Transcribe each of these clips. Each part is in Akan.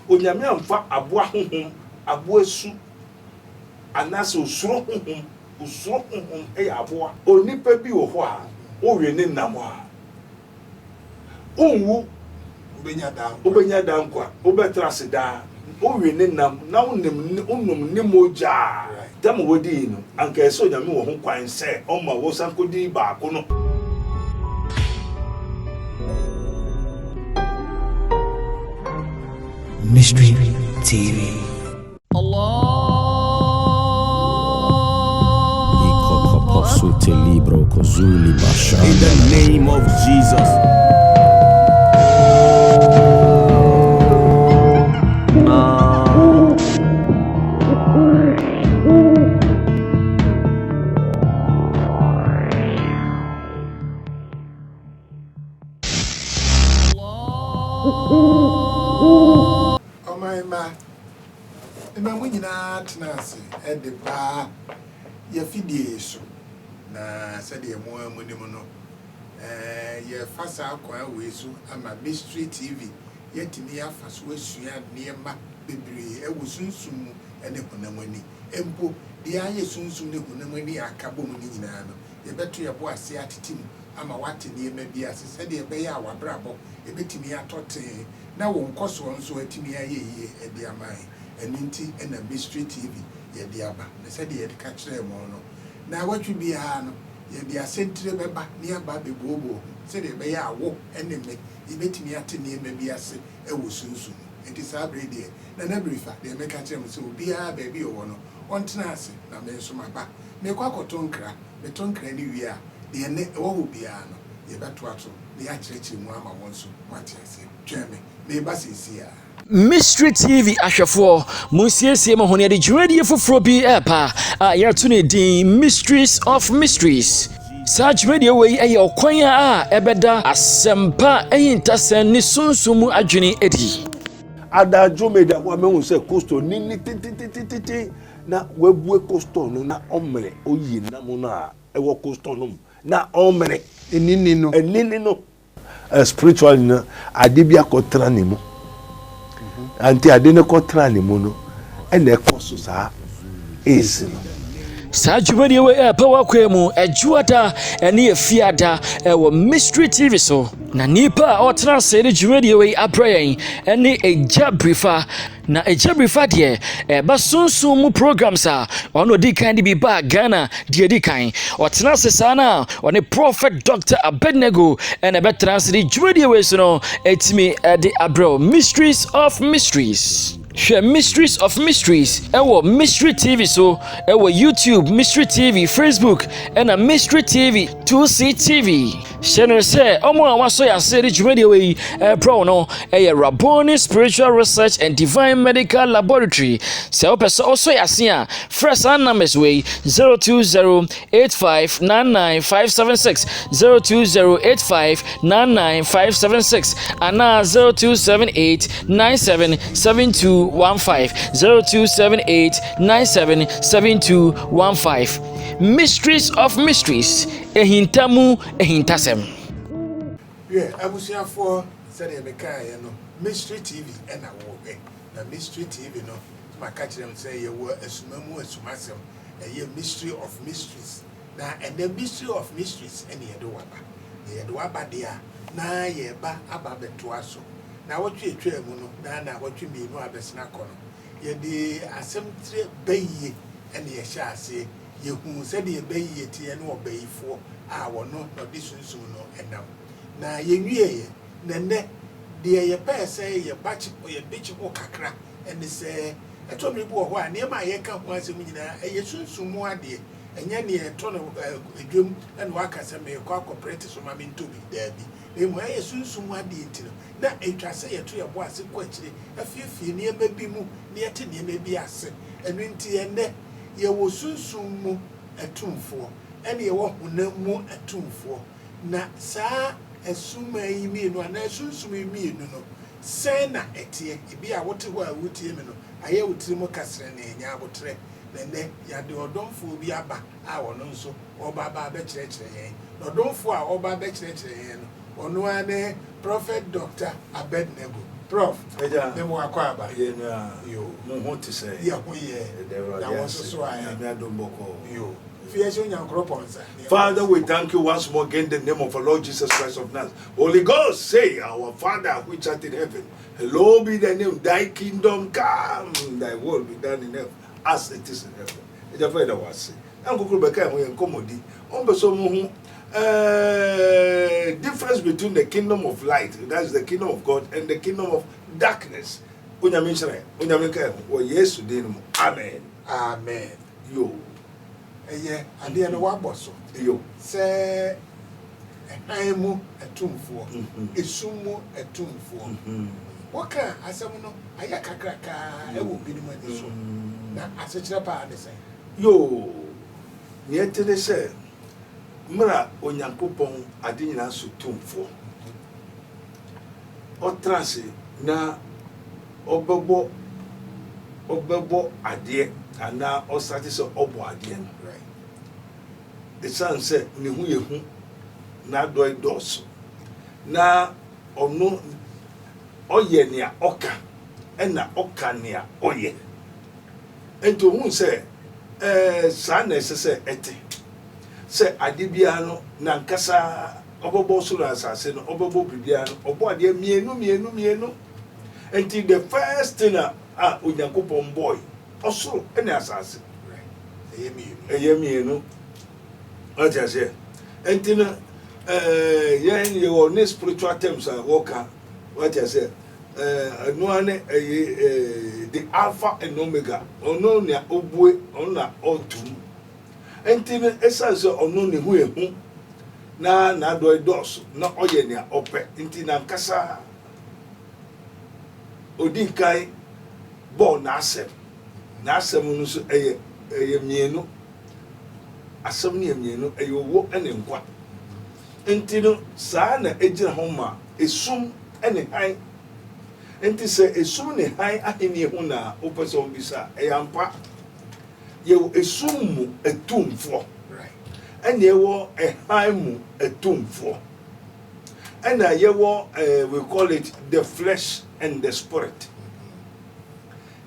onyame amfa aboa honhom aboa su anaso osuro honhom aboa onipa bi wo ho a o we ne nam a onwu obenya da nkwa obetra se da o we ne nam na onum ne moja dam wodi no anka eso onyame wo ho kwan se o ma wo sankodi ba ko no. Mystery TV. Allah. In the name of Jesus. The bar, your fidieso. Na said the more monimono. Your fast acquire ways, and my mystery TV. Yet near fast ways near my baby. I was soon and the Punamoni. Empo, the eye soon the Punamoni are cabomini. You better your boy say at him. I'm a what near maybe as I said, the bay our bravo. A bit me a tot. Now won't cost one so at me a ye at the amai. And Ninty and a mystery TV. Ye diaba, they said ye had catch them on. Now what you be a ye be a century member near Baby Bobo, said they may a walk and they met me at near maybe I say, it was soon. It is our day. Then every fact they make catch them so be a baby or one tenacity, now men so my back. Make quack or tonkra, the tonkra anywhere, the net all be an. Ye better watch the actually Mama wants to watch I say, Jeremy, neighbor is here. Mystery TV ahwefo musiesie mo hone de dwumadie foforo bi epa ya to ne din Mysteries of Mysteries. Sa dwumadie wei eye okwan a ebeda asempa eyintasen ni sunsumu adwene edi. Ada dwumeda wa mehu se costo ni titititi na webue costo no na omre oyi na mo na ewo costo no na omre enini no spiritual na adibia kotra ni mo anti adene kotra ni mo no ene koso sa is Sa dwumadie we epa wakwemu ejuada ene efiada ewo Mystery TV so na nipa otran se de dwumadie we abrayen ene ejabrifa na ejabrifa de eba sunsun mu programs a ono di kan di bi ba Ghana de di kan otran se sana one Prophet Dr. Abednego ene betran se de dwumadie we so no etimi de abro Mysteries of Mysteries. Share Mysteries of Mysteries. Ewo Mystery TV so. Ewo YouTube Mystery TV, Facebook, and a Mystery TV 2C TV. Channel say omo awaso ya say the dwumadi we pro no Rabboni Spiritual Research and Divine Medical Laboratory. Se opese also ya see first and numbers way 0208599576 0208599576 and 0278977215 0278977215. Mysteries of Mysteries. Ehintamu ehintasem. Yeah, I was here for said Mystery TV and I walk na Mystery TV no my catch them say you were a sumamu asumasem a Mystery of Mysteries. Now and the Mystery of Mysteries and ye do waba there na ye ba ababe toaso. Now what you try muno na what you mean no abesna kono. Ye de asem bayi and ye sha say ye who said ye bayi tie no bayifo a wono no disunsun no enam. Na ye nwie na ne de ye pa say ye bachi ye bichi ho kakra and say eto me bo ho a ne ma ye ka ho asem nyina ye sunsun mu ade enya ne eto no edwum and waka say me kwa corporate so ma me ntobi da bi emu ye sunsun mu ade ntino na etwa say ye to ye bo ase kwa kire afiefi ne ma bi mu ne yete ne ma bi ase enu nti ye ne ye wo sunsun mu etumfo ene ye wo honam mu etumfo na saa esuma yi mi no na sunsun mi no say na etie ebi a wote ho a wotie mi no aye wotiri mo kasre na enya abotre ne ya de odomfo bi aba a wono nso oba ba be kirekire yen odomfo a oba be kirekire yen no ono ane Prophet Dr. Abednego Prof. Eja. Them wa kwa ba. Ye na. Yo. Mo ho te say. Yeah, ho ye. That was so I am. Yo. Father, we thank you once more again in the name of our Lord Jesus Christ of Nazareth. Holy Ghost, say, our Father which art in heaven, hallowed be thy name, thy kingdom come, thy will be done in earth as it is in heaven. Eja fa da wase. An kokoro be kai ho yen komodi. On be so mu difference between the kingdom of light, that is the kingdom of God, and the kingdom of darkness. Unyame nhyira. Unyame kai ho Yesu din mu. Amen. Amen. Yo. Eye ade no wa boso. Yo. Se ehaimu etumfo. Esumu etumfo. Waka asem no aya kakraka e wo binim ade so. Na asechira pa ade sen. Yo. Ni etene se mra onyankopon ade nyina so tumfo. O trance na obebo ade ana o start se obo ade no. The son said, ni hu ye hu na do dos na ono oye nia oka ena oka nia oye ento hu se sa na se ete se ade bia no na nkasa obobo so na asase no obobo bibia no obo ade mienu enti the first thing onyankopon boy osoro ena asase eye mienu what I say, and then, you are spiritual terms are walker. What I say, no one the Alpha and Omega, or no near Obwe, or not all two. And then, essence or no who na do a dos, not Oyenia ope, intina Casa Odinkai, born Nasem, Nasemunus a mieno. Asam ni amienu ayowo ene nkwa enti no saa na ejira homa esum ene han enti se esum ne han aheni hu na opese ombisa eyampa ye esum mu etumfo ene ewo ehan mu etumfo ena yewo we call it the flesh and the spirit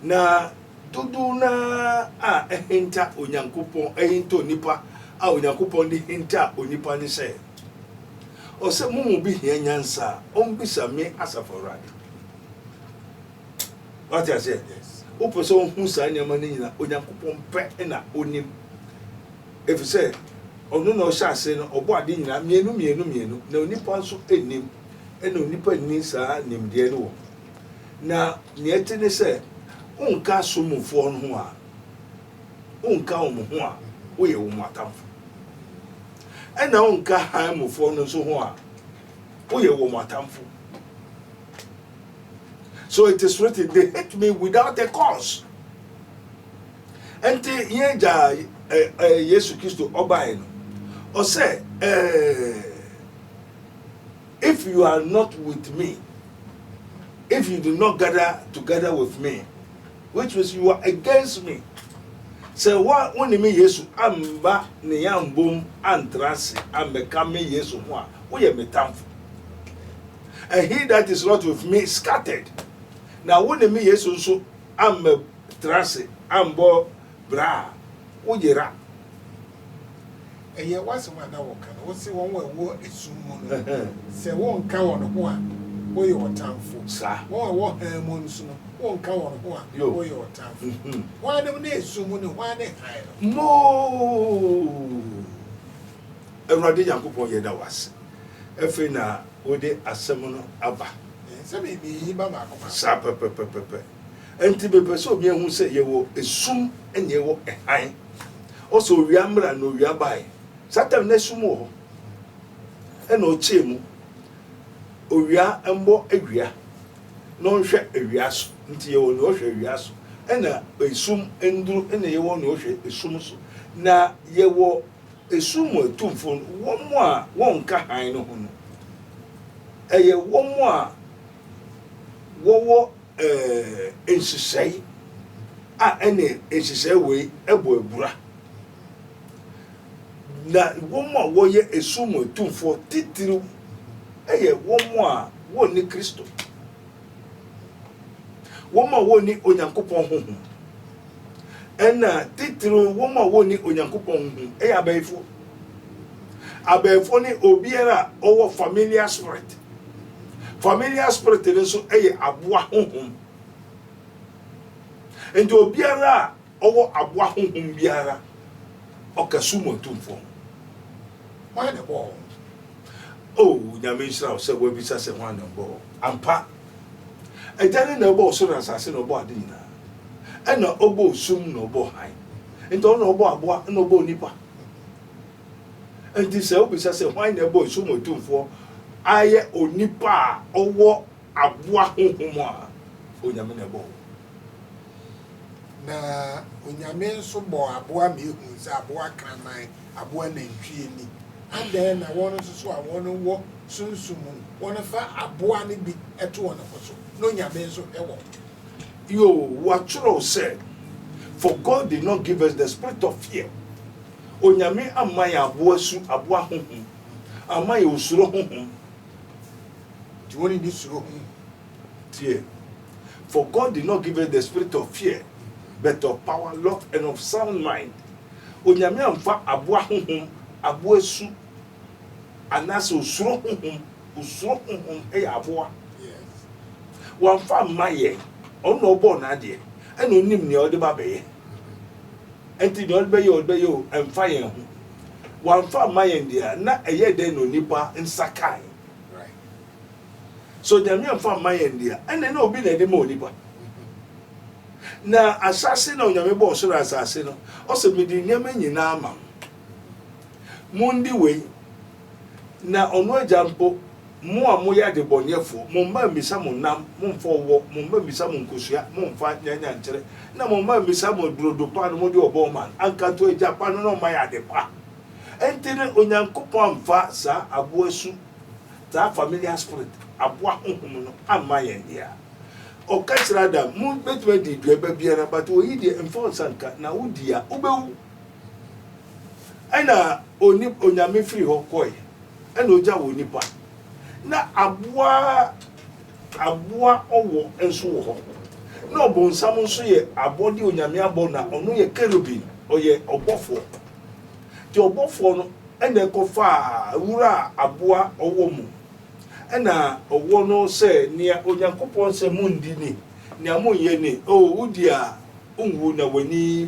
na dudu na ehinta onyankopon ehinta onipa onyankopon di hinta onipa ni se o se mumu bi hia nyansa on bisa me asaforade what I say yes o person hu sa nyama ni nyina onyankopon pe na onim if say onu na o sha ase no obo ade nyina mienu na onipa nso enim ena onipa ni sa nimde no na ne etene se unka somufo no ho a unka omo ho a wo ye wo matamfo ena unka haimufo no so ho a wo ye wo matamfo. So it is written, they hate me without a cause. Enti yeja Yesu Kristo obae no o say if you are not with me, if you do not gather together with me, which means you are against me. Say what when me Yesu amba ne yambom antrase ambeka me Yesu ho a wo ye metamfo. And he that is not with me is scattered. Now when me Yesu so am trase ambo bra wo yera. Eye wase ma na wo kan wo se won wo esum mu no. Se won ka won ho a wo ye otamfo. Sa. Wo mu nsu no. Won ka won ho a wo ye otamfo. Wa dem na esum mu no wa ne han no. Mo Ewrade Yankopon ye da wase. Efe na wo de asem no aba. Se me bi ba ma akoma. Sa pepepepepe. Enti bebe so bi ehun se ye wo esum enye wo ehan. Also owia mra no owia bai. Satan na esum wo. E na o chemu. Owia embo ewia. No nhwe ewia so. Nti ye wo no hwe ewia so. E na esum enduru e na ye wo no hwe esum so. Na ye wo esum atumfo wo mo a won ka han no ho no. Eye wo mo a wo ensisei a ene ensisei we ebo ebura na wo mo wo ye esum atumfo titiru eye wo mo a wo ni Kristo Woma woni onyankopon honhom. Ena titiro woma woni onyankopon honhom. Abayefo. Abayefo ni obiara owo familiar spirit. Familiar spirit ni so aboa honhom. Enti obiara owo aboa honhom biara okasumo tumfo. Why the ball? Oh, nyamishra se we bisa se hwan na bo. Ampa. Ejane na bo so na asase no bo ade nyina. Ena obo sum no bo han. Enti ono obo aboa na obo nipa. Enti se obisa se hwan na bo sum otumfo aye onipa owo aboa honhom a onyame na bo. Na onyame nso bo aboa mehu se aboa kraman aboa nantwie ni. And then I want to so I want to walk soon. One of aboa ni bi eto one so. No nyame so ewo. Yo, what Churo said, for God did not give us the spirit of fear. Onyame amaya aboa su aboa honhom. Amaya osuro honhom. Do you want this suro? Fear. For God did not give us the spirit of fear, but of power, love, and of sound mind. Onyame amfa aboa honhom, aboa su anaso osuro honhom aboa. Yes. Wan fa maye ono obo na de ena onim ne ode ba beye enti ne ode beye o emfa yen ho wan fa maye ndia na eye de no nipa nsakai. Right. So dem yen fa maye ndia ena na obi na de ma onipa na asase na onyame bo so asase no o se medi nyama nyina ama mundi we na ono ajampo mo a mo ya de bonyefo mo mba misa mo nam mo mfo wo mo mba misa mo nkosua mo mfa nyanya nkyere na mo mba misa mo brodo pa no mo de obo man anka to Japan no ma ya de pa entene onyankopon mfa sa aboasu ta familiar spirit aboa honhom no amaye dia o ka kira da mo betwe di duaba biara but o yi de mfa sanka na wodia obewu ana oni onyame free ho koi ana oja wo nipa na aboa owo enso wo ho na obonsam nso ye abodi onyame abo na ono ye kerubin oye obofo ti obofo no ene ko fa wura aboa owo mu ena owo no se nia onyankopon se mundi ni nia monye ni o udia unwu na wani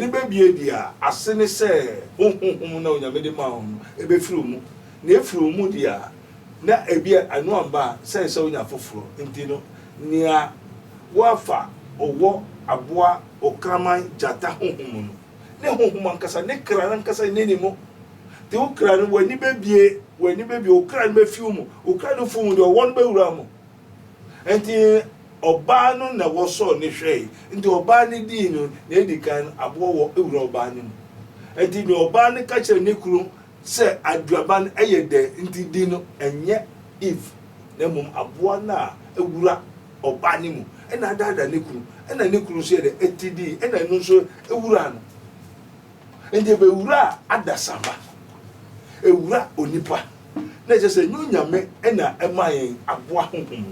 bebie dia asene se honhom na onyame de ma hom ebe firi mu na efiri mu dia na ebia anu amba se onya foforo ntino nia wafa owo aboa okraman jata honhom no ne honhom ankasa ne kra ankasa ne ni mo te okra no wani bebie okra no befiu mu okra no fu mu de won bewura mu enti oba no na woso ne hwei nti oba ne di no na edikan aboa wo ewura oba ne mu enti ne oba ne ka kire ne kuru se aduaban eyede nti di no enye if na mum aboa na ewura oba ne mu ena dada ne kuru ena ne kuru se de etidi ena no so ewura no enti be wura adasaba ewura onipa na je se nyonyame ena emayen aboa honhom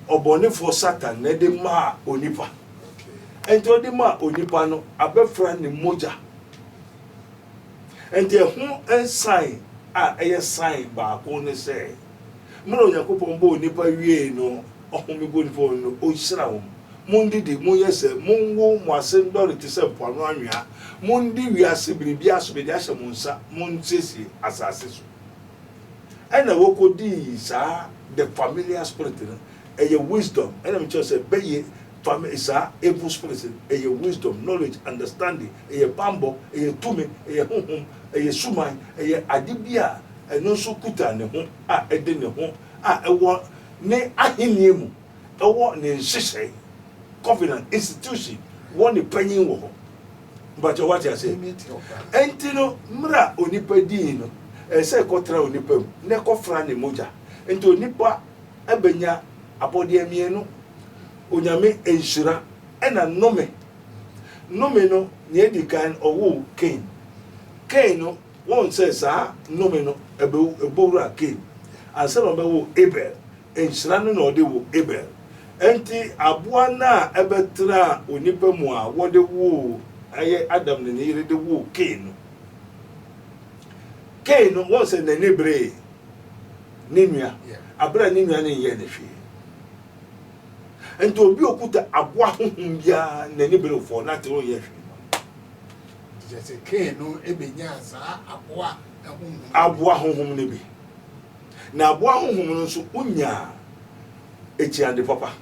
obone for Satan na de ma onipa enti odi ma onipa no abefra ne moja enti ho ensign a eye sign ba ko ne se mro yakopon bo onipa wie no ohome bo onipa no o hira wo mundi di mo yese monwo mo asem dore ti se poano anwea mundi wi ase biribi aso be ahye mo nsa mon sesi asase so ena wokodi sa the familiar spirit no eye wisdom ena me say beye family sa evil spirit eye wisdom knowledge understanding eye bambo eye tumi eye honhom eye suman eye adibia eno so kuta ne ho a ede ne ho a ewo ne ahenie mu ewo ne nhyehyɛ covenant institution one the penny wo but what you say enti no mra onipa di no say kotra onipa mu ne kofra ne moja enti onipa abenya abode amienu onyame enhyira ena nome no ne edikan owo Cain no one says nome no ebowura Cain ansa no bewo Abel enhyira no ɔde wo Abel enti aboa na ɛbɛtra onipa mu a wɔde wo ayɛ Adam ne yere de wo Cain no wɔn sɛ n'ani bere ne nua abra ne nua ne yɛ ne hwee enti obi okuta aboa honhom bia n'ani bere fo na te wo yɛ hwee just Cain no ebenya saa aboa honhom ne bi na aboa honhom no nso unya echiande papa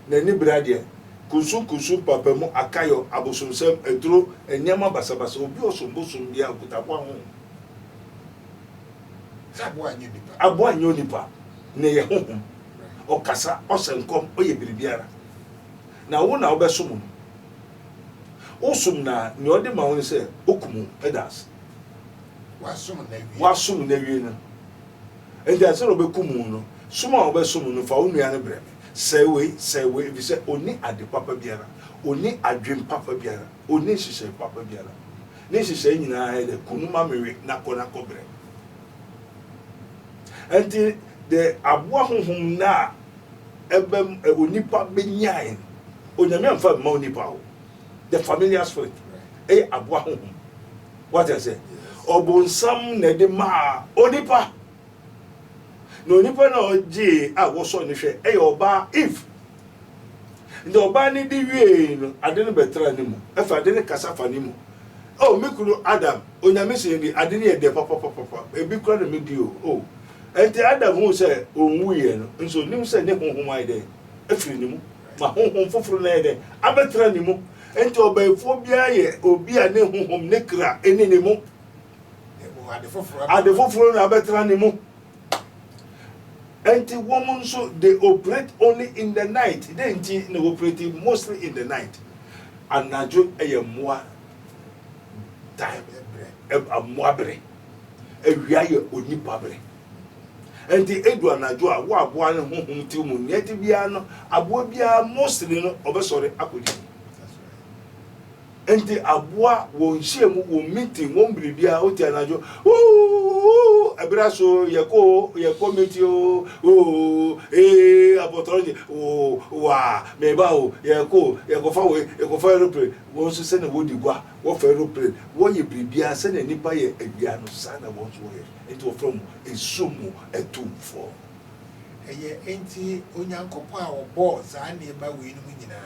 na ni brade kusu papa mu akayo abosomsem eduro enyama basabasa obi osombosom bia okuta aboa honhom aboa nyo nipa ne ye honhom okasa osenkom oye biribiara na wo na obesom no osum na ne ode ma won se okumu edas wasum na wie no enti asero obekumu no suma obesum no fa onua ne brem sewe bi se oni ade papa biara oni adwem papa biara oni hihye papa biara ne hihye nyina ele kunuma mewe na kona kobre enti de aboa honhom na ebem onipa benyan onyame amfa ma onipa ho the familiar spirit aboa honhom what I say obonsam na de ma onipa no onipa na oje a wo so ne hwe oba if the oba ni di wie no ade no betra ne mu efa ade ne kasafa ne mu oh mekuru Adam onyame se ndi ade ne ye de papa ebi kura na medi oh enti Adam hu se onwu ye no nso nim se ne honhom ai de afiri ne mu ma honhom foforo na ye de abetra ne mu enti obaefo bia ye obi a ne honhom ne kra eni ne mu ade foforo na abetra ne mu enti woman so they operate only in the night they operate mostly in the night anajo moa time moa bre ewia ye onipa bre enti edu anajo a wo aboa ne honhom ti mu ne ti bia no aboa bia mostly no obesore akodi enti aboa won hyiemu won meeting won bribia oti anajo abraso yeko metio abotronje wa meba yeko fa aeroplane won so se na wodi gwa wo fa aeroplane wo ye bribia se na nipa ye adua no sa na won so ye enti from esumu etumfo eye enti onyankopon a obo za na eba we nu nyina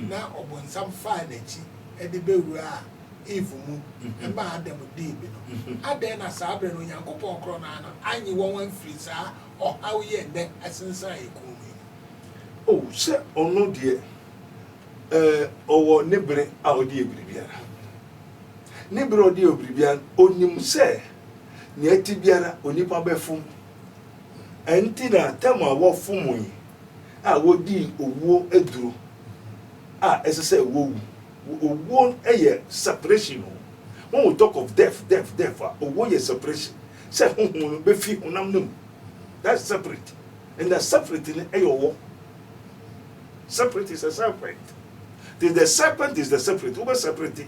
na obonsam fa na chi ede bewura evumu eba Adam de bi no aden na sa abre no Nyankopon kro na na anyi won firi sa o hawo ye nde asensan ekumi oh se ono de owo nebre a odi ebribiara nebre odi ebribiara onim se ne ati biara onipa befum enti na tema wo fumu yi a wodi owuo aduro a esese wowu one separation. When we talk of death, one separation. Say be fi unam. That's separate. And the separate in a war. Separate is a separate. The serpent is the separate. Who was separate?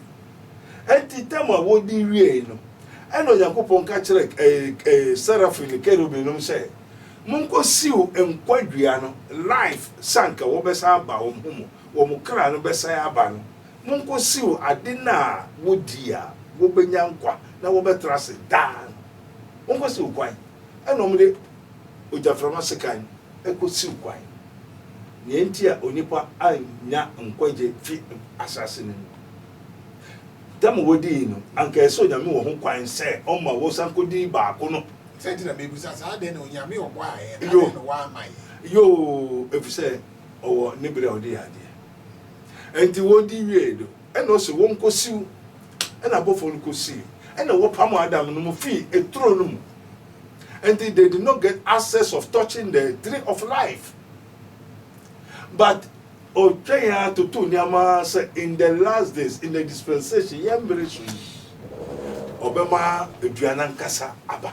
And the time I would be real. I know Yakupon catch like a seraphim kerubim say. Munko siu enquadriano life sanka wobesa ba omumu wo mukra no besa ya ba no munko siu adina wodia wo benya nkwa na wo betrase dan munko siu kwan enomde ojaframa sekan eko siu kwan ne entia onipa anya nkwaje fi asase ne dam wodi no anka eso nyame wo ho kwan se o ma wo sankodi ba ko no sentina me busa sa de no nyame obo aye na no wa mai yo efise owo nibre odi ade enti wodi wie do eno se won kosiu ena bofo no kosiu ena wo pam Adam no mu fi etro no mu enti they did not get access of touching the tree of life but Ocheya to Tunyama say in the last days in the dispensation yembre su obema eduanan kasa aba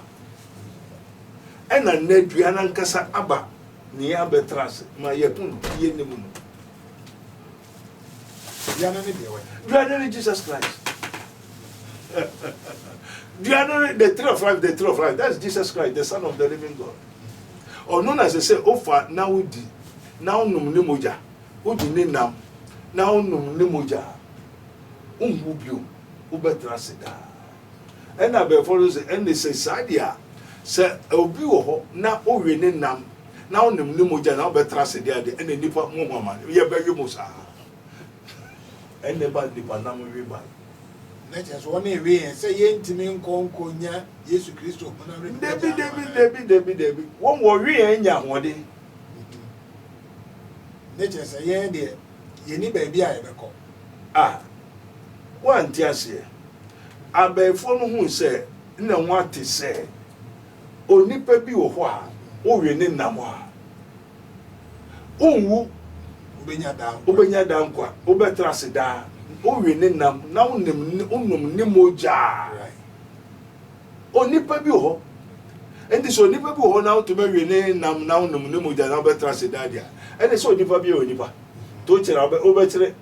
ena na eduanan kasa aba ni ya betrase ma yepun ye nemu no duanani Jesus Christ duanani the tree of life that's Jesus Christ the Son of the living God ono na se ofa na wodi na onum ne moja wodi ne nam na onum ne moja unhu bio ubetra seda ena be follow se en se sadia se obi wo ho na owe ne nam na onum ne moja na ubetra seda de ena nipa mo mama ye be yemo sa ene ba nipa na mo wi ba na je so na ewe se ye ntimi nkonko nya Yesu Kristo honare Debi won wo wi enya hode na je se ye de ye ni ba bia ye beko wan ti ase abefo no hu se na nwate se onipa bi wo ho a wo wi ne nam a onwu obenya da nkwa obetra se da o wi ne nam na onum ne moja onipa bi ho enti so onipa bi ho na o to me wi ne nam na onum ne moja na obetra se da dia enti so onipa bi onipa to kira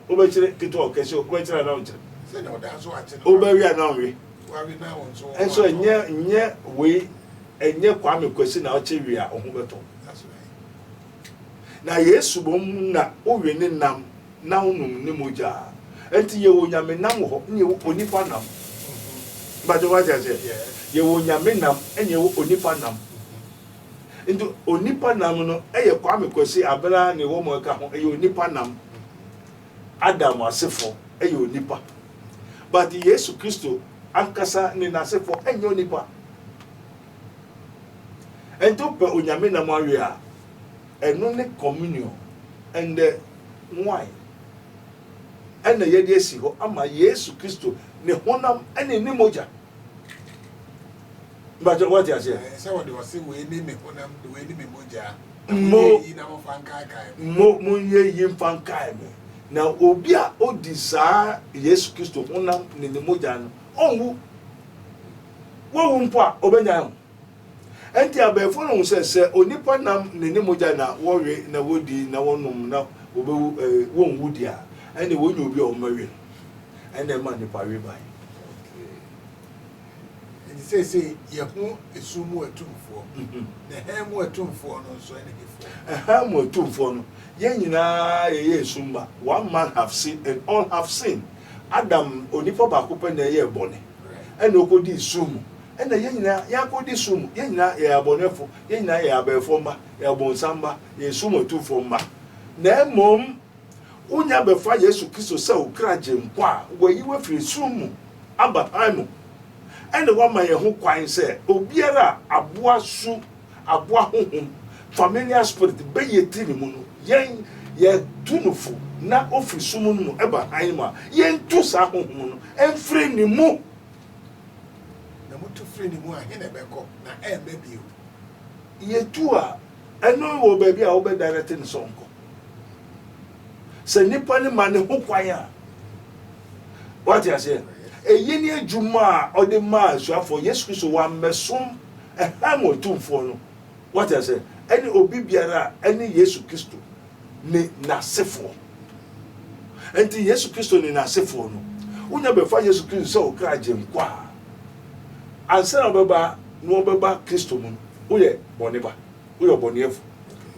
obekire kito okese obekire na onche se na oda so ate no obewi na onwe wa wi na won so enso enye we enye kwame kwesi na oche wi a ohu beto na Yesu bom na o wi ne nam na onum ne moja enti ye wo nyame nam ho ne wo onipa nam ba jo wa jaje ye wo nyame nam enye wo onipa nam enti onipa nam no eye kwame kwesi abra ne wo mo ka ho eye onipa nam Adam asefo eye onipa but Yesu Kristo ankasa ne nasefo enye onipa ento pe onyame nam awe a eno ne communion and wine and ye de si ho ama Yesu Kristo ne honam ene ne moja but what you say se what they say we ni me honam the way ni me moja mo yi na mo fankai kai mo ye yim fankai me na obi a odi saa Yesu Kristo honam ne ne moja no onwu wo mpo a obenya ho enti abefo no se onipa nam ne ne moja na wo we na wodi na wonum na obewu won wudi a ene wo nyobi o mawe ene ma ne pawe bai enti say ye hu esumu atumfo na hemu atumfo no so ene gifo hemu atumfo no ye nyina ye esumba one man have seen and all have seen Adam onipa ba ko pe na ye bone ene okodi sumu ene ye nyina ya kodi sumu ye nyina ye abonefo ye nyina ye abefo mba ye abonsamba ye sumu atumfo mba na mom unya befa Yesu Kristo se okraje nkwa wo yiwe firi sumu abahamu ene wa ma ye ho kwan se obiara aboa su aboa honhom familiar spirit be ye tini mu no yen ye tunufo na ofiri sumu no eba hanma yen tu sa honhom no enfiri ni mu na mutu firi ni mu a he na beko na e mebio ye tu a eno wo ba bi a wo be direct ni sonko se nipa ni ma ne ho kwan a what you say eyi ni adwuma a ode ma suafo Yesu Kristo wa mesom ehamo tumfo no what you say any obi biara any Yesu Kristo ne nasefo enti Yesu Kristo ne nasefo no unya befa Yesu Kristo se okraje nkwa ansana baba no baba Kristo mu uye boneba uye boniefo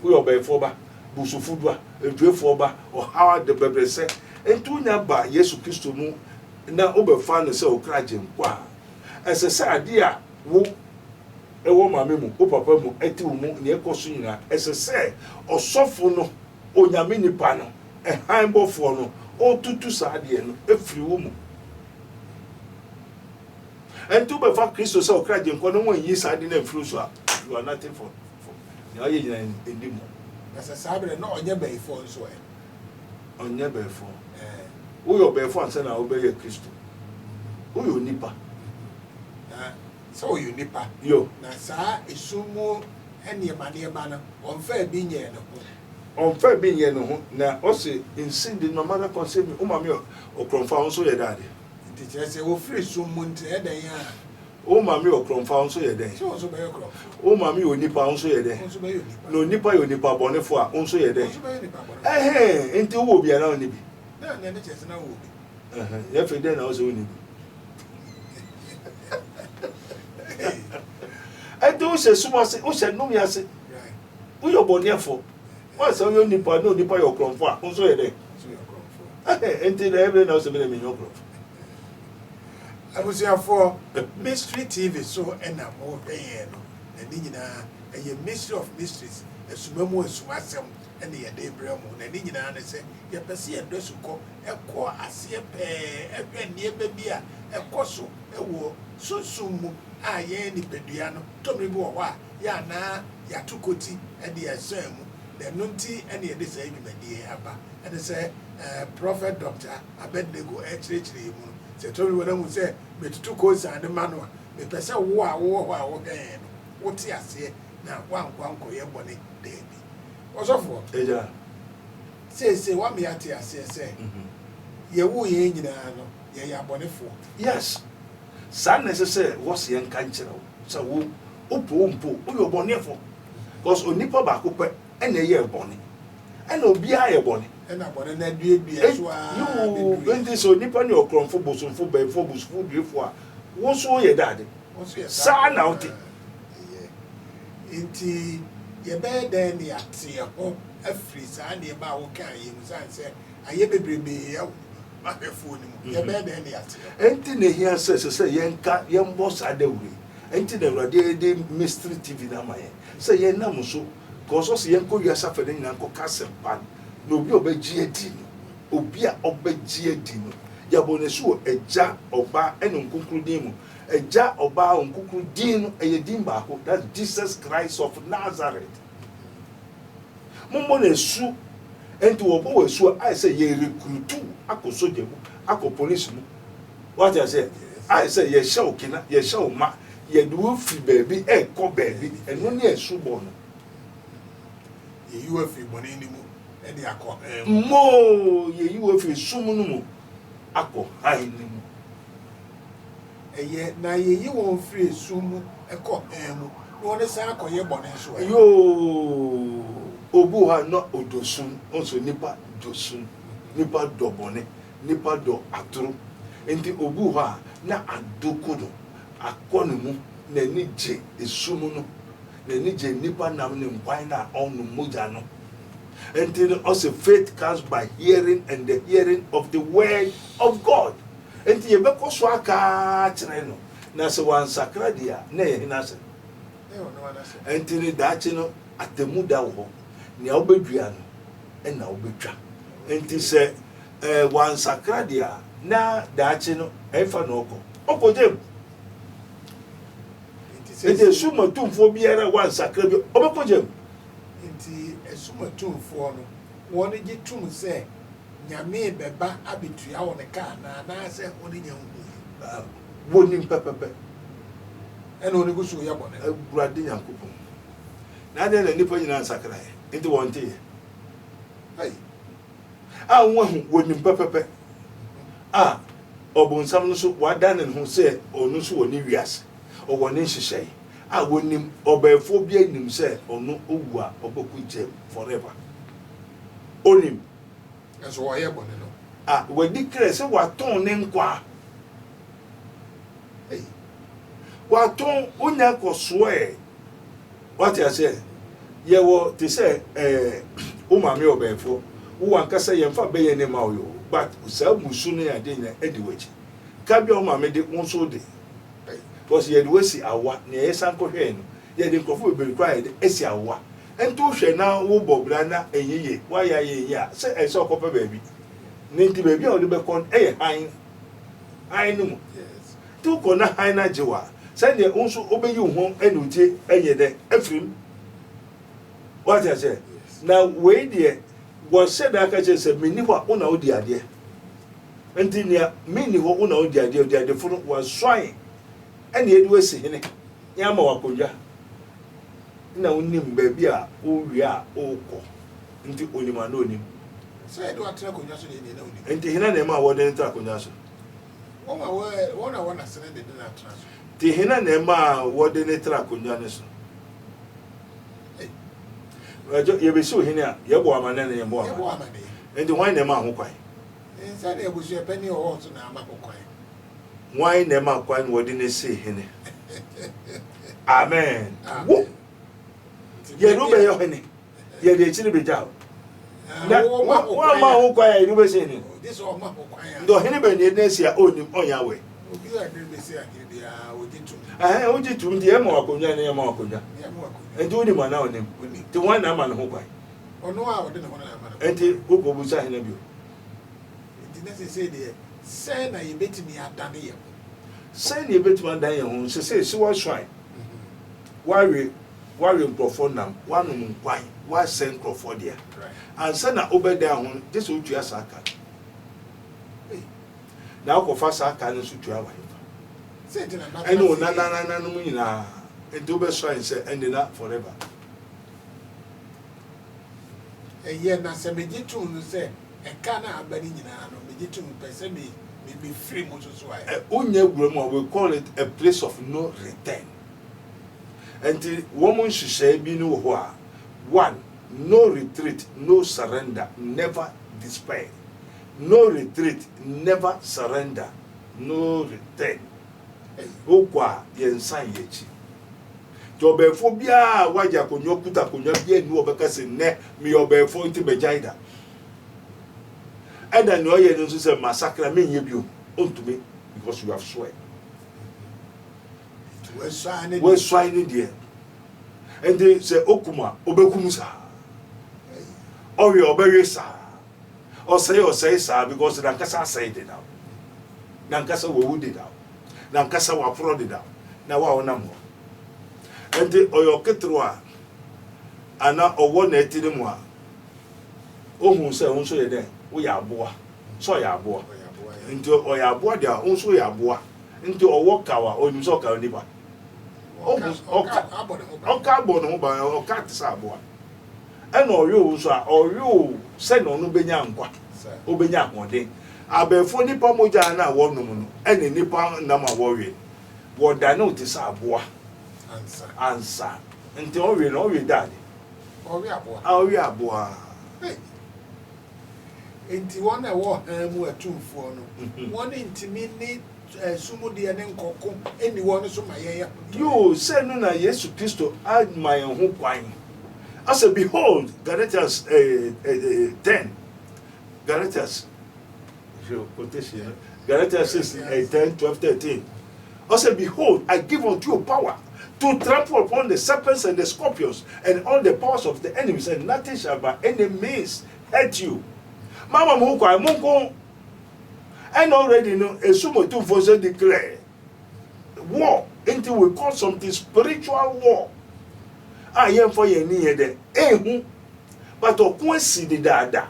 uye obefo ba busufudu a eduefo ba o hawa de bebrese enti unya ba Yesu Kristo mu na obefa no se okraje nkwa esese ade a wo ewo mame mu o papa mu eti wo mu ne ekoso nyina esese osofo no onyame nipa no ehanbofo no o tutu sa ade no efiri wo mu enti obefa Kristo se okraje nkwa no won yi sa ade na efiri so a you are nothing for na ye nyina endimo asa sabre no onye beifo nso onye beifo uyo beifo anse na obeye Kristo uyo nipa so you nipa yo na sa esumu ene ma na onfa bi nye no ho na o se insindi no matter concern o ma me okromfa nso ye dade nti chese wo free sumu nti eden ya o ma me okromfa nso ye den so be okromfa o ma me onipa nso ye den so be onipa no nipa yo nipa bonefo a nso ye den so be onipa bonefo enti wo bia na oni bi na ne chese na wo bi ye fe den na o se oni bi enti o se sumo se o se num ya se Who your boniafo? What's all your nipper? No nipper your crumb for. Who's so there? Until every now so many your crumb. I was here for Mystery TV, so and I'm more paying. And a mystery of mysteries, a sumo and swasam, and the day bremo, and Nina say, your Percy and Dosuko, a core, a sea pair, a near baby, a coso, a war, so soon, I any pediano, Tommy Boa, ya na, ya tukoti, and the asserm, the nunti, and the disagreement, dear Abba, and they say, Prophet Doctor, Abednego, HH. Se told me when I say, but two coats and the manual, the person war, again. What's he say? Now, one go your bonnet, baby. What's off for? Say, what me at here say, ye woo ye in ye bonnet for. Yes, son necessary was young country. So, upo, your bonnet for. Because Unipa Bakupe and a year bonnet. And no be a bonnet. And I want to be as well. You went this on Nippon your crumb for bosom for bay for bus food before. What's all your daddy? What's your son out? Indeed, your bed then the atia home, a freeze, and the about can you say, I ever be my phone, your bed and the atia. Ain't here says, say, young boss at the way. Ain't the mystery TV na my say, ye namuso, cause us young you are suffering Uncle Castle pan. No be obejiedino obia obejiedino yabonesu eja oba eno nkonkrodin eja oba nkonkrodin eyedin baako that's Jesus Christ of Nazareth mommo nesu enti obo wesu I say ye recruit akoso demu akọ police mu what I say I say ye show kina ye show ma ye do free baby e ko baby eno ne esu bo no ye you free money ni mu mo ye you if sumunumu akọ hainimu eye na ye yi won free sumu ekọ emu no ne sa akọ ye bone so yo obu ha no odosun onso nipa dosun nipa dobone nipa do aturu enti obu ha na adokodo akọnumu na ni je esumunu na ni je nipa nam ne nkwan na onu moja no. Until also faith comes by hearing and the hearing of the word of God. Until you make us work no. Na se wan sakra dia na ye hina se. Until that no atemuda wo. Ni obedua no na obetwa. Until say wan sakra dia na that no efa no oko. Oko dem. Until suma tumfo biara wan sakra bi obeko jem. Inti esuma tumfo no woni gi tum se nyame beba abetua won ka na se woni nya hu Woni pepepe eno ni gusu ya bone agurade yankopon na de na nipa nyina nsakra e enti wonte ye ai won woni pepepe obonsam no so wada ne ho se onu so woni wiase o woni hyehyei wonim obefo bia nim se onu owu a oboku jem forever onim eso wo ye bone no wadi kre se waton ne nkwa waton onya koso what I say ye wo te say o mame obefo wo ankasa ye mfa be ye ne ma yo but sa musu ne ade nya edi wachi ka bia o mame de wonso de because ye do si awa na ye san ko hwe no ye de nkofo be cry de esi awa ento hwe na wo bobra na enyeye wa ya ye ya se eso kopa baabi nti baabi a wo de be kon han no mu yes to ko na han na jewa se de unso obeyi ho enutie eye de afrim what I say na we de wo se da ka che se meni ho una odi ade enti ne meni ho una odi ade funu wa swan and ye do see hene yama wakodwa na onim baabi a o wi a o ko nti onima na onim say do atra konwa so ne na onim nti hena na ma wo de ntra konwa so wona sene de na atra so ti hena na ma wo de ntra konwa ne so ye be so hene a ye bo amane na ye bo amane nti wan na ma ho kwan say na ebusu e pani o so na ama ho kwan why never kwan wo de ne say hene amen wo ye no be yo hene ye de chiri be jaw na wa ma ho kwa ya be say ni this o ma ho kwa ya ndo hene be ne na sia onim onya we obi ya de be say akiri bia ojitum ojitum de e ma wakonya ne ma wakonya enti oni ma na onim ti wan na ma no ho kwa ono a ode ne ho na ma no enti uko bu sa hene bio enti na say de say na ye betimi adane ye say na ye betimi adane ye ho say wa shrine wari microphone nam one nkwan wa send microphone there and say na obeda ho just otu asaka na ko fa saka no so tu awa say de na eno na no nyina enti obe shrine say end na forever ye na se mejitum no say e ka na abani nyina no mejitum pese me free mo so ai onye gurem we call it a place of no return. And the woman she say be no hoa. One, no retreat, no surrender, never despair. No retreat, never surrender, no return. Okwa yensan yechi. Jobefo bia waja konyo kuta konyo bia nu obeka se ne me obefo nti bejaida. And then no ye no say massacre me nyebio ontumi because you have swear. We're swine there. And they say, Okuma, Obekumusa. Or you obey, sir. Or say, sir, because Nankasa said it out. Nankasa would it out. Nankasa were prodded out. Now, our number. And they or Ketrua. And now, or 180 more. Oh, who say, also, then we are boa. So, ya boa. Into Oyaboa, they are also ya boa. Into a walk hour or you saw Carnival. Oka bono ho ba oka tisabo ena oyo so a oyo se no no benya nkwa obenya akode abefo nipa moja na wonum no ena nipa na ma wowe woda na otisabo ansa nti owe no owe dade owe aboa enti wona wo mu atumfo no wona ntimi ni sumu de ne nkoko eni won so maye you say no na Jesus Christo add my ho kwan as a behold Galatians 10 Galatians quotation Galatians 6 10 12 13 as behold I give unto you power to trample upon the serpents and the scorpions and all the powers of the enemies and nothing shall by any means hurt you mama mo kwa mo ko and already know a sumo to for declare war until we call something spiritual war. I am for ye near the but of course the dada.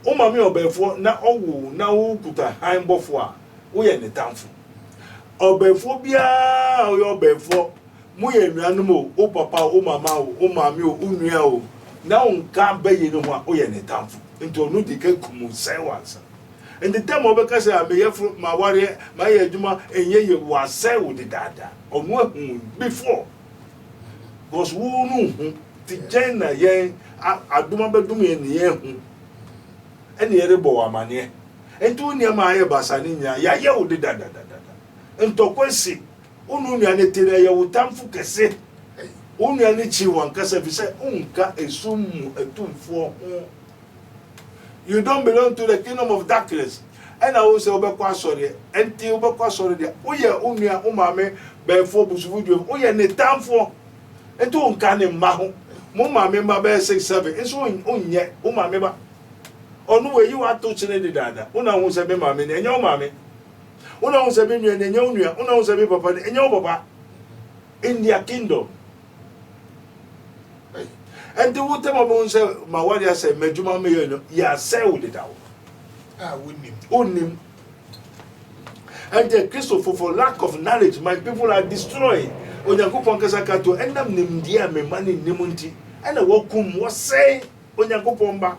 O mami obefo na owu na wo kuta han bofo wo ye ne tamfo. Obefo bia o yo obefo mu ye nuanom o papa o mama o mami o unua o na onka baye no ho o ye ne tamfo. Nti onu dike kumu sai wansa. And the time of because I may have my warrior, my Juma, and ye was say with the dada or before. Was woo the Jenna ye I do my bedroom in the year. And the other boy, man, and two near my basaninia, ya would the dada. And to quasi, Ununia Netia would tam for cassette. Unia Nichi one cassette, say, Unka a sum a tomb for. You don't belong to the kingdom of darkness. And I will say, Obekwa sorry, and till Obekwa sorry, oh, yeah, Unia, Umame, Before Busudu, oh, yeah, Netam for, and two uncanny maho, Mumma, member, bear 6 7, and so in yet, Umameba. Or no way you are touching the dada, Una wants a mammy, and your mammy. Una wants a baby, and your Una wants a baby, papa, and your papa in their kingdom. And the water my say, my warrior said, Majuma Mayon, ya sailed it out. Ah, wouldn't him. And the Christopher, for lack of knowledge, my people are destroyed. When you go from Kasakato, and I'm named dear, my money, Nimunti, and a walkum was say, when you go from back,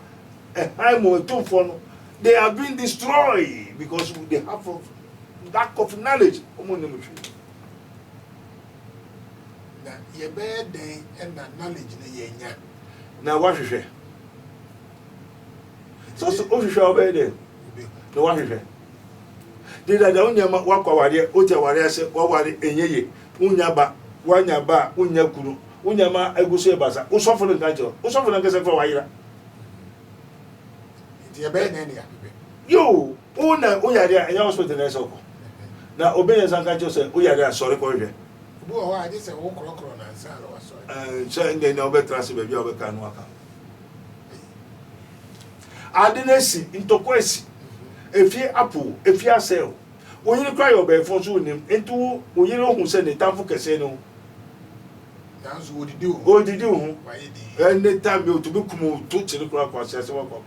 a high more two for they are being destroyed because they have of lack of knowledge. Now, your bad day and knowledge in the year. Now, what is it? So, official obey. No one is it. Did I don't walk over there, Uta Warrior, or Wari, and Ye, Unyaba, Wanyaba, Unyakuru, unyama egusu ebasa usofo no kanjo usofo no kese for wayira ti e be na ne ya yo una uyare anya hospital na soko na obenya sankanjo se uyare asori ko hwe bu o ha je se wo krokro na nsa na wasori so inde na obetrase be bia obeka no aka adenesi ntokwesi efie apo efie asel oyiri kwa yo be fo so nim entu oyiri ohun se ne tamfo kese no danso odidi o odidi ho waye di ene time o to be kumu to chiri kwa kwa se wakwa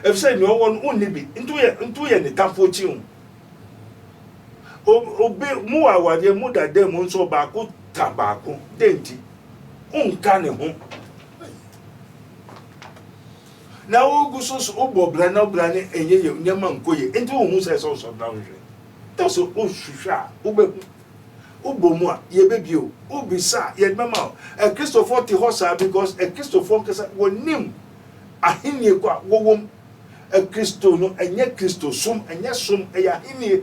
efse ni owon onni bi ntu ye ne tamfo chi ho obe mu awade mu dade mu nso ba ko tabako denti unka ne ho na oguso so obobra na obra ne enye ye nyama nkoye enti wo hu se so down hwe to so o hwehwa ubomu a ye bebio ubisa ye mama e Christopher ti hosa because e Christopher kesa wonim ahinie kwa wowom e Christo no enye Christo sum enye sum e ya ahinie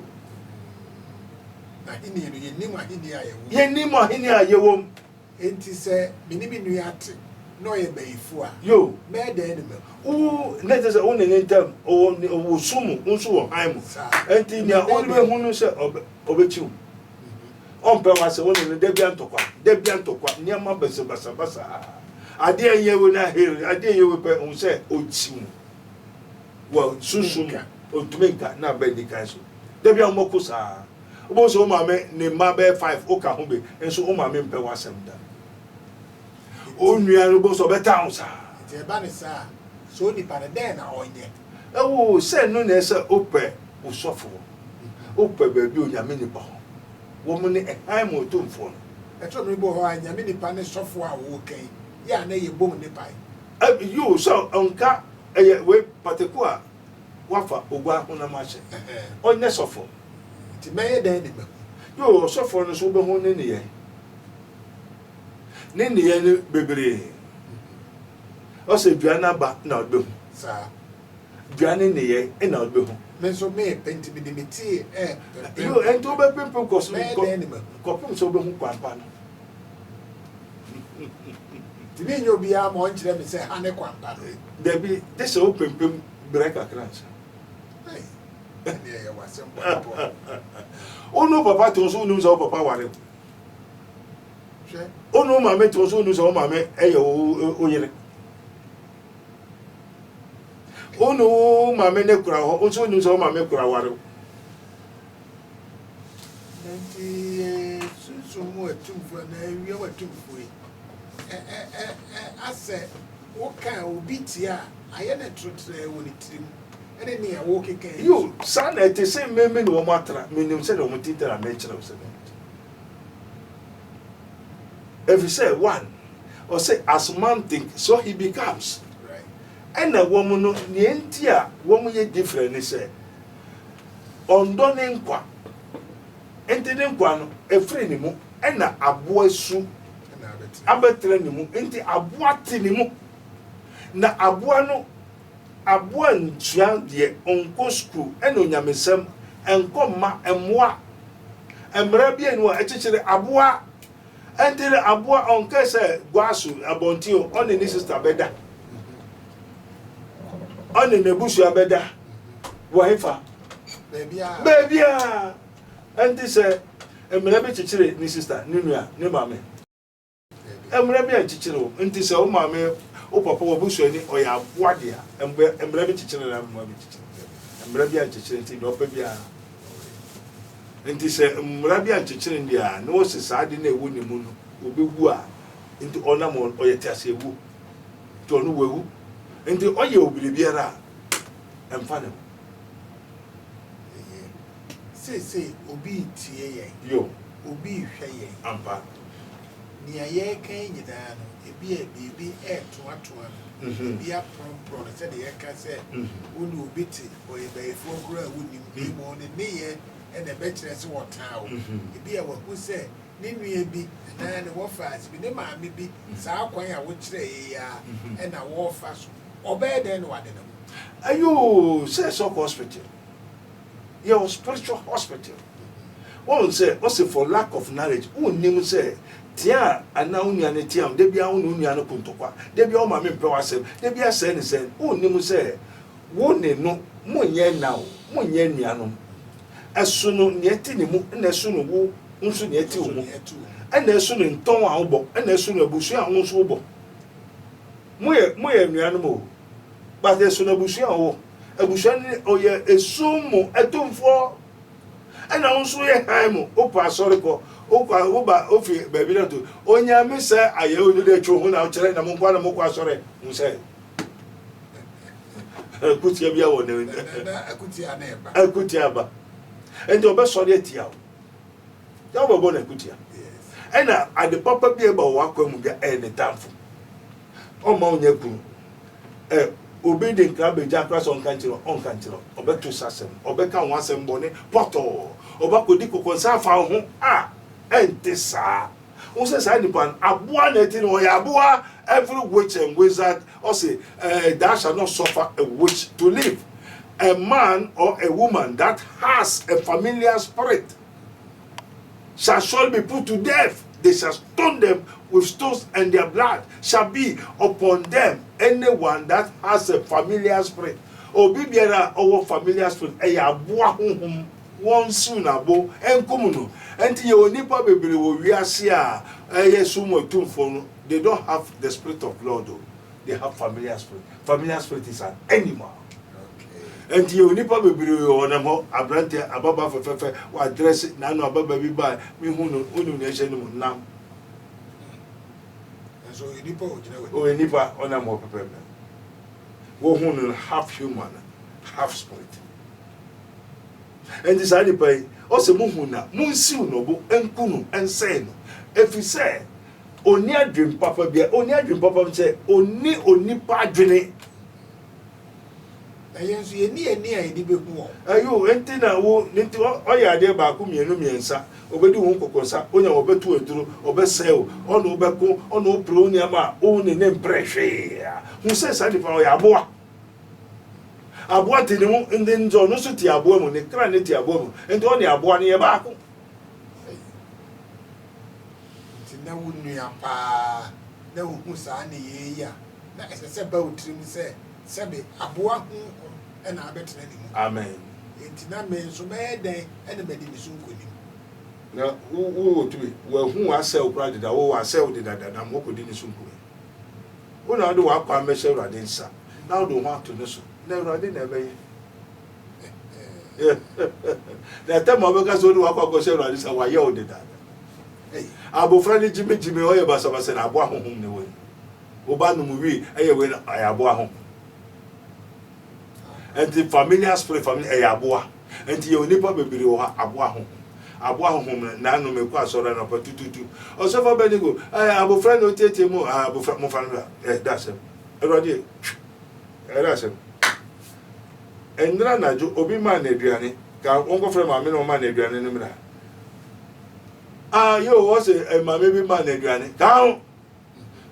ahini no ye nim ahini ayewo ye nim ahini ayewo enti se minimi nu yate no ye beifu a yo me de ne me u nete se one nentam o sumu unso wo haimu enti nia oni be hunu se obechiu ompe wa se one ne debia ntokwa niam basa ade yewe na here ade yewe pe un se ochimu wo susumu otumenka na be kanso debia mokusa obo so mama ne ma be 5 oka ho be enso o mama mpe wa sem da onua no bo so beta unsa ti e ba ne sa so ni pa de na onye ewo se no na se ope usofo ope ba bi onyame ni pa wo mo ne ehai mo tumfo e to me bo ho anya me ni pa ne sofo a wo kan ya na ye bom ni pa you so onka we pateku a wafa ogwa ho na ma hye onye sofo ti me de ni me yo sofo no so be ho ne ye ne bebre o se duana ba na odbe ho sa duane ne ye na odbe ho me so me penti bi me ti yo ento be pempe ko so me de ni me ko pem so be ho kwampa no ti me nyo bia mo nkire me se ha ne kwampa there be this o pempem break across hey ne ye wasem po ono papa to so nu so papa ware she ono mama to so nu so mama eye o yire ono mama ne kura ho o so nu so mama kura ware nti so mo atumfo na wi wa atumfo ase wo kan obi tia aye na trotre wo ni tirim ene ne ya wo keke yo sana te se meme no mo atra menim se no mo titara me kire o se if you say one or say as man think so he becomes right and a woman no ni entia woman ye different ni say ondo ne nkwa enti ne nkwa no efre ni mu na abo asu na abetre ni mu enti abo ate ni mu na abo no abo antua de onko school ena onyamesem enko ma emoa emra bia ni wa echechere abo enti le abo onka se gwasu abonti o one ni sister beda one ne busu abeda wo hefa baby a enti se emra bi chechere ni sister ni nua ni mame emra bi chechere o enti se o mame o papa wo busu ani o ya aboade a emra bi chechere na mama bi chechere emra bi chechere enti no pa bia enti se emra bi chechere ndi a no se saade na ewu ni mu no obewu a enti ona mo o yete ase ewu to no wewu enti o ye obire biara emfa ne se obi tie ye yo obi hwe ye ampa ni aye kan nyina no ebi e bibi to ebi a pron se de ye ka se woni obi ti o ye be fo kura woni bi mo ne ye e na be kire se wota o ebi e wahu se ni nua bi na ne wo fa bi ne ma me bi sa akwan a wo kire ye ya e na wo fa so obe de no wade no ayo say so hospital your spiritual hospital. One say also for lack of knowledge, who name say tia ana unia ne tia de bia unu unia no kuntokwa de bia o ma me mpɛ wasɛm de bia sɛ ne sɛ onni mu sɛ wo ne no monye na wo monye nuanom ɛso no ne ati ne mu na ɛso no wo nso ne ati wo mu ɛna ɛso no ntɔn a wobɔ ɛna ɛso no abusu a wo nso wobɔ moyɛ nuanom o ba ɛso no abusu a wo abusu ne oyɛ esu mu ɛtomfo ɛna wo nso yɛ han mu opa asɔre kɔ oba ofi baabi na to onyame sɛ ayɛ onu de two ho na kyerɛ na mo kwa na mo kwa asɔre mo sɛ akutia bia wɔ ne akutia na eba akutia ba enti obɛsɔre atia wo ya wo na akutia ɛna ade papa bia ba wo akwa mu bia ne tamfo o ma onya kunu obi de nkra beja kra so nka nkyerɛ obɛto sasɛm obɛka ho asɛm bɔne pɔtɔ obakodi kokonsa fa ho a ente saa wo sɛ saa nipa aboa na eti no ya aboa every witch and wizard or say thou shall not suffer a witch to live. A man or a woman that has a familiar spirit shall surely be put to death. They shall stone them with stones, and their blood shall be upon them. Anyone that has a familiar spirit obi biara our familiar spirit aboa honhom won soon abo enkomuno enti ye onipa bebere wo wiase a sumo tumfo no. They don't have the spirit of Lord though. They have familiar spirit. Familiar spirit is an animal. Okay. And you nipa bebere wona mo abrante ababa fefefe wa address na no ababa bi ba mi hunu unu ne hye no nam. And so you nipa ojina we. O nipa ona mo pepe. Wo hunu half human, half spirit. And this nipa o se mo huna mo nsiu no bo enkunu ense no. Efi say oni adwem papa bia oni adwem papa nse oni pa adwene ayenso ye ni a edi behu o ayo enti na wo nti oya ade ba ko mienu miensa obedi wo kokosa onya obetu aduro obesel ono obeko ono pro oni ama o ne mprehwe hu se sa di pa oya aboa tini mu ndi nzo no so ti aboa mu ne kra ne ti aboa mu enti oni aboa ne ye ba ko na wunua pa na hu saa ne ye ya na esese ba utrim se sebe aboa hu na abetena ni mu amen enti na me so be den na me di misu nkoni na wo tubi wo hu asel kra deda wo asel deda na mo ko di ni sunkoni wo na do wa kwa me she urade nsa na do ho ato ne so na urade na ebe na temo be ka so do wa kwa ko she urade sa wa ye o deda abofra ni jime oye basa na abo ahonhom ne we oba no mu wi eye we na abo ahon enti familiar spirit family abo enti ye onipa bebere wo abo ahonhom na no me kwa soro na patututu osofa Abednego abofra no tete mu abofra mo family dasem erode erasem endra na jo obi ma na aduane ka onko frɛ ma me no ma na aduane no mra yo was a maybe man aduane down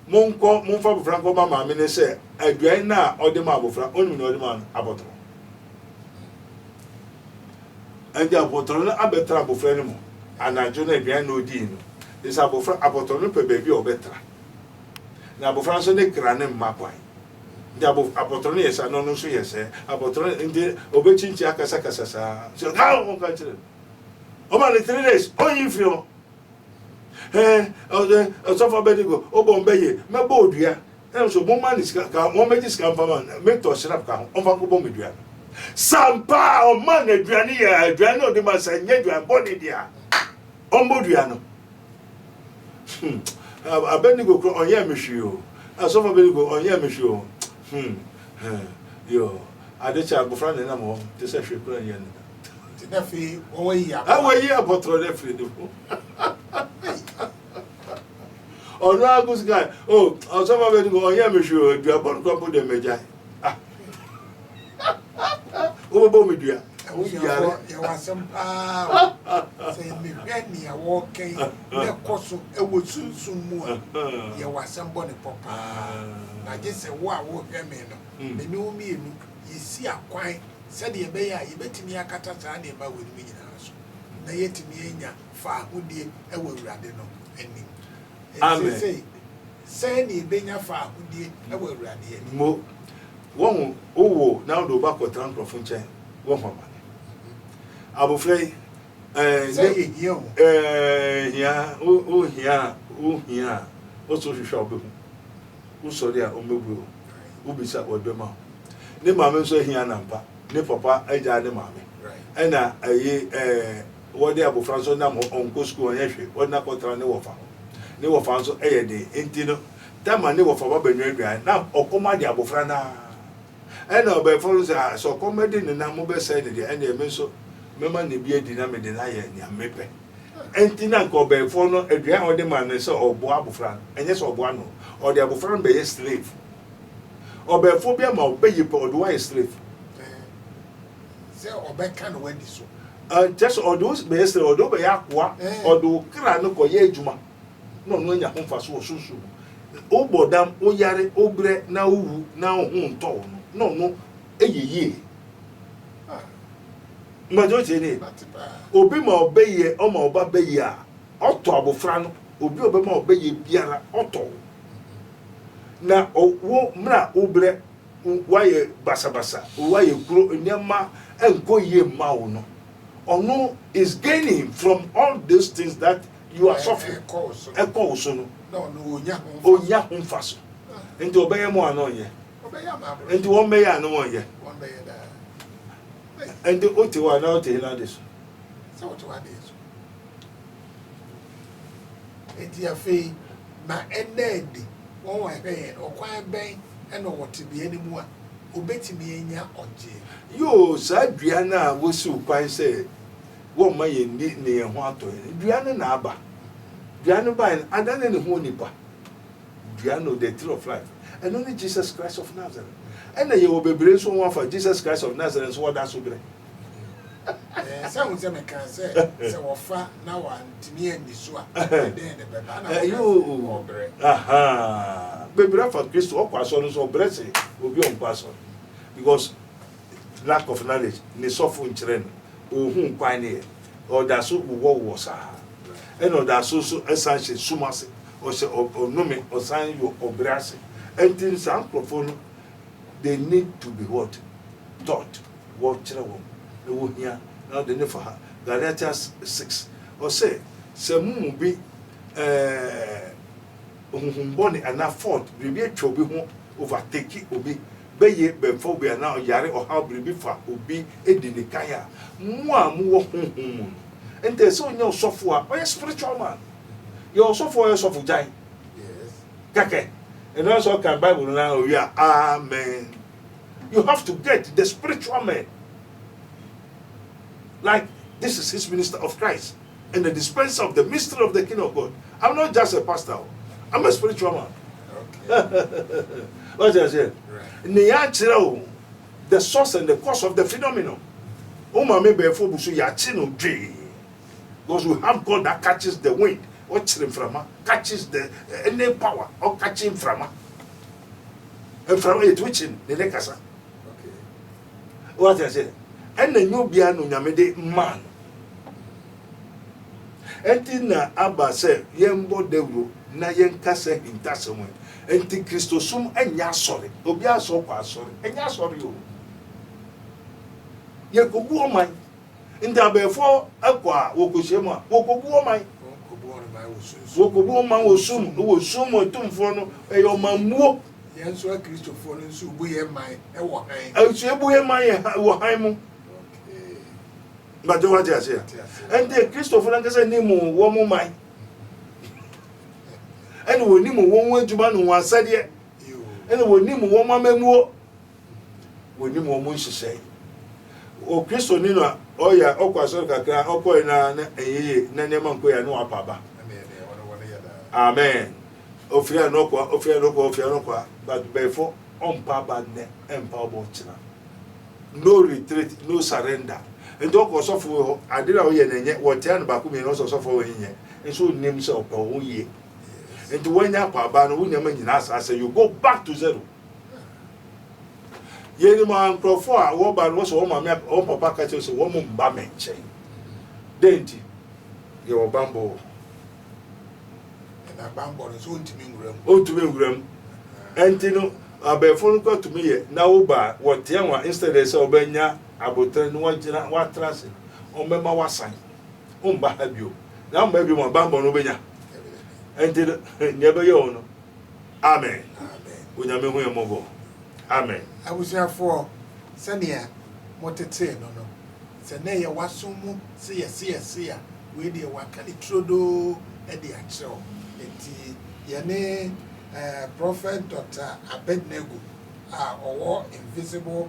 monko monfa bofra ko mama me ne se aduane na ode ma bofra onu ne ode man abotro ande abotro na abetra bofra ne mo anajo na aduane no di no isa bofra abotro no pe baby obetra na bofra so ne kra ne makwan ndi abotro ne yesa no so yese abotro ndi obechinchi akasa sa so ka on ka chire o ma le 3 days on you feel so for Abednego o bombeye me bodua e so mo man ka mo meji ska fama me to shrap ka on fa ko bombedua sampa o man aduane ya aduane o de ma sa nya aduane body dia on bodua no Abednego ko on ya mehwi o so for Abednego on ya mehwi o yo adecha agofra na mo te se hwe kura ye no na fi o yi ya awayi abotro de free de ono agus guy so for Abednego on ya mehwi o dua bon ko de meja o bo medua o ya wasam pa say me hwani ya wo kan na koso e wo sunsun mu ya wasam bo ne popa na je se wo a wo hwe me no me ni o mi enu yesi akwan se de be ya ye betimi akata saa de ba woni nyina so na yetimi enya fa ahodie e wo urade no eni Amen. Say ni benya fa ahudie e wo awurade ani. Mo won owo na do ba ko tran profo nchen won ho ma. Abofrey say here hia o hia o so hwehwe obehu. Wo sori a o mebu o bisa odema. Ne maame so hia nampa. Ne papa agya ne maame. Right. Ena wo de abofra so na mo onko school on yehwe. Wo na ko tran ne wofa. Ne wofa so de enti no tama ne wofa ba banwa aduan na okoma de abofra na ena obefo so comedy ne na mo be say de ena eme so mema ne bi adi na me de na ye nya mepe enti na ko obefo no aduan o de ma ne so obo abofra enye so obo ano o de abofra no be ye slave obefo bia ma obeyi pe o do why slave say obeka no wadi so just o do be slave o do be yakwa o do kra no ko ye adwuma no nya homfa so osusu obodam oyare obre na owu na ohun to no eyeye majo tini obi ma obeye o ma oba beye a oto abofra no obi obi ma obeye biara oto na wo mra obre waye basabasa waye kuro nyama enko ye ma wo no ono is gaining from all those things that you are suffering eko so no onya homfa so enti obeye mo ano ye enti won be ya no won ye enti oti wa na oti na this so what wa this enti afi na enedi won wa he okwan ben eno wote bi animu a obetimi enya oje yo sa dua na wo si ukwan se wo ma ye ni ne ho ato dua na aba dua no ba adane ne ho nipa dua no the tree of life and only Jesus Christ of Nazareth and ye will be brain so one for Jesus Christ of Nazareth so what that so great some say me can say wofa na wa ntimi andi so a den de beba na you aha bebra for Christ o kwaso no so brese obi on kwaso because lack of knowledge ni sofo nkyere no ohun kwan ne o da so wo sa and o da so essential sumase o se onome o san yo obrase until some profound they need to be what taught what children wo here now the for her Galatians 6 or say mu bi boni and afford be atwa obi ho overtake obi beye before we are now yare or how be fa obi edini kaya mu a mu wo honhom and they so nyo sofo a or spiritual man you sofo your sofo jai yes kake and also can Bible now we are amen you have to get the spiritual man like this is his minister of Christ and the dispenser of the mystery of the kingdom of God. I'm not just a pastor, I'm a spiritual man. Okay. What I said? Right. The source and the cause of the phenomenon. Because we have God that catches the wind, or catches the any power, or catching from and from it twitching the nekasa. Okay. What I said? And the new piano nyamede man. Enti na aba se yembo dewo na yenkase intasemo. Enti Kristo sum enya sorry. Obi aso kwa sorry. Enya sorry o. Ye kobu oman. Nti abefo akwa wokoshemu a wokobu oman. Wokobu oman wo sum otumfo no eyomamuo. Yenso Kristofo no nso bu ye man e wo han. Asu ebu ye man wo han mu. But what you say? And the Christopher and say Nimu, one mine. And when Nimu won't Juman one said yet, and when Nimu one mamma when Nimu won't say, oh, Christo Nina, oh, yeah, Oquasoka, Okoina, Nanemanko, no papa. Amen. Ofia no qua, but before on papa and power no retreat, no surrender. And talk was of I did not yet what turn back me also suffer in ye, and so name so per ye. And to when up a ban, when you mean us, I say you go back to zero. Ye man profile, what ban was all my map, all papa catches a woman bamming chain. Dainty, your bamboo. na bambɔ no so ntimi nguram ontumi nguram enti no abɛfo no kwatumi yɛ na wo ba wɔte anwa instead sɛ ɔbɛnya abotre no wɔgyina watrase ɔmbɛma wasan ɔmba ha bio na ɔmba bio ma bambɔ no bɛnya enti ne bɛyɛ wo no amen onyame hu yɛ mɔbɔ amen abusuafoɔ sɛnea motete no no sɛ na yɛ wasom mu sɛ yɛse a wei deɛ waka ne turodoo de akyerɛw enti yɛne Prophet Dr. Abednego ɔwɔ Invisible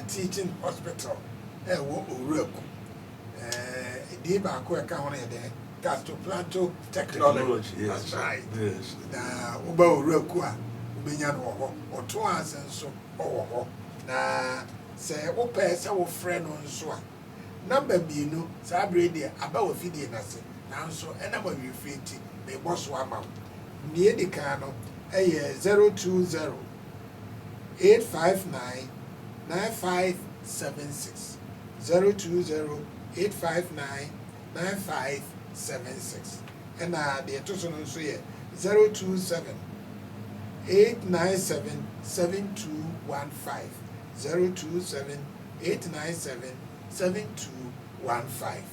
Teaching Hospital ɛwɔ Owuraku ɛdi baako ɛka ho no yɛ dɛ Gastroplanto Technology. That's right. Yes. Na woba Owuraku a wobɛnya no wɔ hɔ ɔto ase nso ɔwɔ hɔ na sɛ wopɛ sɛ wofrɛ no nso a number mmienu saa abere deɛ aba wɔ fidie n'ase nanso ɛnam awiefie nti na ɛbɔ so ama wo nie di kan no ɛyɛ 020 859 9576 020 859 9576 ɛna deɛ to so no nso yɛ 027 897 7215 027 897 7215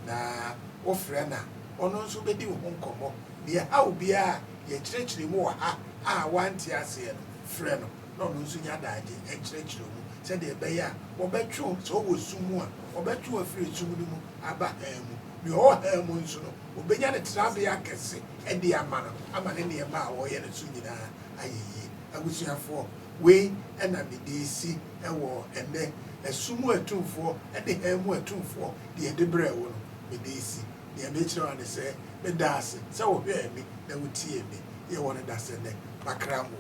na wofrɛ na ɔno nso bɛdi wo ho nkɔmmɔ deɛ haw biara yɛkyerɛkyerɛ mu wɔ ha a wante aseɛ no frɛ no na ɔno nso nya daagye ɛkyerɛkyerɛ mu sɛdeɛ ɛbɛyɛ a wɔbɛtwe sɛ ɔwɔ sum mu a wɔbɛtwe afiri sum no mu aba haa mu deɛ ɔwɔ haa mu nso no wɔbɛnya ne tenabea kɛse ɛde ama no ama ne nneɛma a wɔyɛ no so nyinaa ayɛ yie abusuafoɔ wei ɛna mede si ɛwɔ ɛnɛ ɛsum atumfoɔ ɛde haa mu atumfoɔ deɛ ɛde brɛ wo no mede si deɛ mɛkyerɛ wa ne sɛ meda ase sɛ wɔhwɛ mi na wotie mi yɛwɔ no da sɛ nɛ bakra mu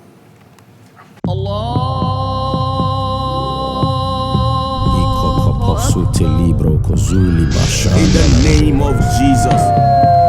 In the name of Jesus.